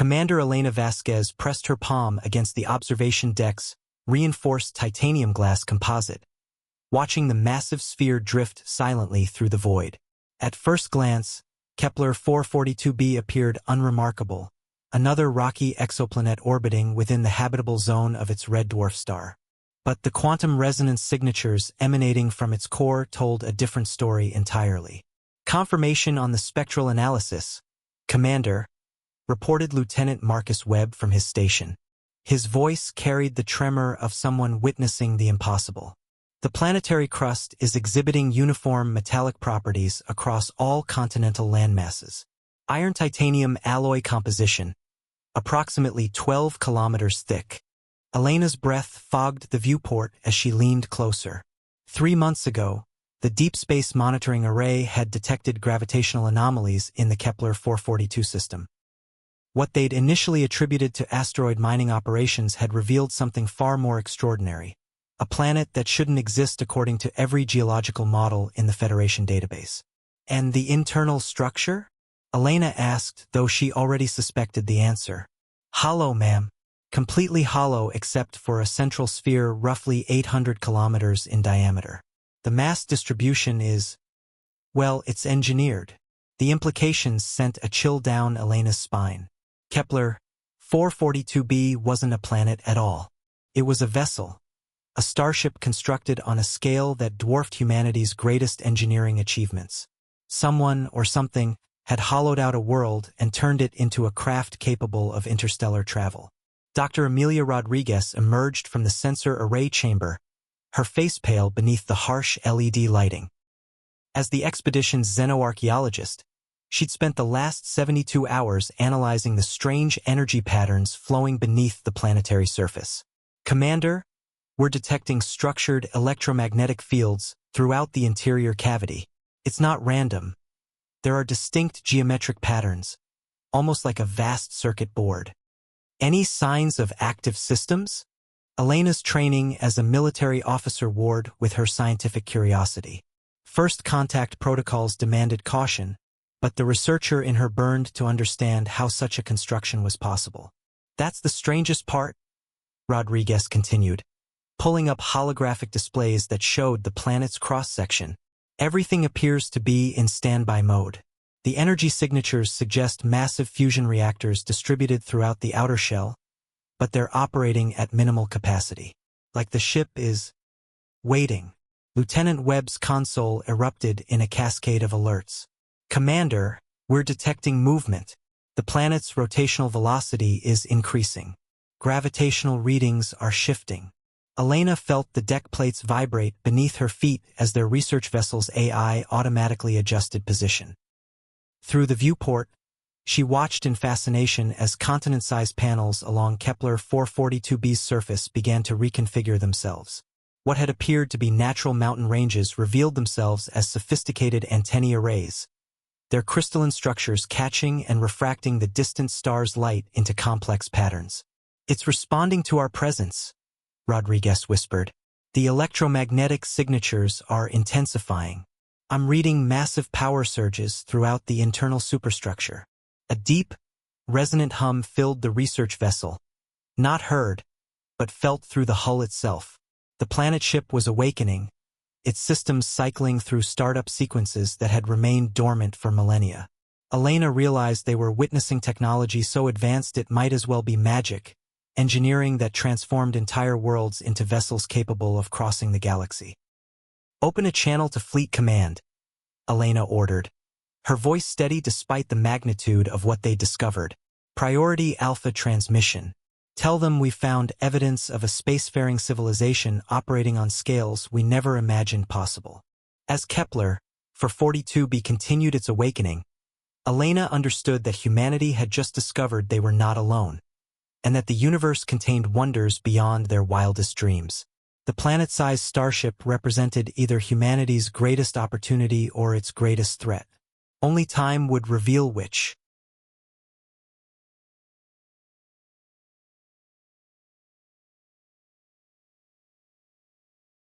Commander Elena Vasquez pressed her palm against the observation deck's reinforced titanium glass composite, watching the massive sphere drift silently through the void. At first glance, Kepler 442b appeared unremarkable, another rocky exoplanet orbiting within the habitable zone of its red dwarf star. But the quantum resonance signatures emanating from its core told a different story entirely. Confirmation on the spectral analysis, Commander, reported Lieutenant Marcus Webb from his station. His voice carried the tremor of someone witnessing the impossible. The planetary crust is exhibiting uniform metallic properties across all continental landmasses. Iron-titanium alloy composition, approximately 12 kilometers thick. Elena's breath fogged the viewport as she leaned closer. 3 months ago, the Deep Space Monitoring Array had detected gravitational anomalies in the Kepler 442 system. What they'd initially attributed to asteroid mining operations had revealed something far more extraordinary. A planet that shouldn't exist according to every geological model in the Federation database. And the internal structure? Elena asked, though she already suspected the answer. Hollow, ma'am. Completely hollow except for a central sphere roughly 800 kilometers in diameter. The mass distribution is, well, it's engineered. The implications sent a chill down Elena's spine. Kepler 442b wasn't a planet at all. It was a vessel, a starship constructed on a scale that dwarfed humanity's greatest engineering achievements. Someone or something had hollowed out a world and turned it into a craft capable of interstellar travel. Dr. Amelia Rodriguez emerged from the sensor array chamber, her face pale beneath the harsh LED lighting. As the expedition's xenoarchaeologist, she'd spent the last 72 hours analyzing the strange energy patterns flowing beneath the planetary surface. Commander, we're detecting structured electromagnetic fields throughout the interior cavity. It's not random. There are distinct geometric patterns, almost like a vast circuit board. Any signs of active systems? Elena's training as a military officer warred with her scientific curiosity. First contact protocols demanded caution, but the researcher in her burned to understand how such a construction was possible. That's the strangest part, Rodriguez continued, pulling up holographic displays that showed the planet's cross-section. Everything appears to be in standby mode. The energy signatures suggest massive fusion reactors distributed throughout the outer shell, but they're operating at minimal capacity. Like the ship is waiting. Lieutenant Webb's console erupted in a cascade of alerts. Commander, we're detecting movement. The planet's rotational velocity is increasing. Gravitational readings are shifting. Elena felt the deck plates vibrate beneath her feet as their research vessel's AI automatically adjusted position. Through the viewport, she watched in fascination as continent-sized panels along Kepler 442b's surface began to reconfigure themselves. What had appeared to be natural mountain ranges revealed themselves as sophisticated antennae arrays, their crystalline structures catching and refracting the distant star's light into complex patterns. It's responding to our presence, Rodriguez whispered. The electromagnetic signatures are intensifying. I'm reading massive power surges throughout the internal superstructure. A deep, resonant hum filled the research vessel, not heard, but felt through the hull itself. The planet ship was awakening, its systems cycling through startup sequences that had remained dormant for millennia. Elena realized they were witnessing technology so advanced it might as well be magic, engineering that transformed entire worlds into vessels capable of crossing the galaxy. Open a channel to Fleet Command, Elena ordered, her voice steady despite the magnitude of what they discovered. Priority Alpha transmission. Tell them we found evidence of a spacefaring civilization operating on scales we never imagined possible. As Kepler 442b continued its awakening, Elena understood that humanity had just discovered they were not alone, and that the universe contained wonders beyond their wildest dreams. The planet-sized starship represented either humanity's greatest opportunity or its greatest threat. Only time would reveal which.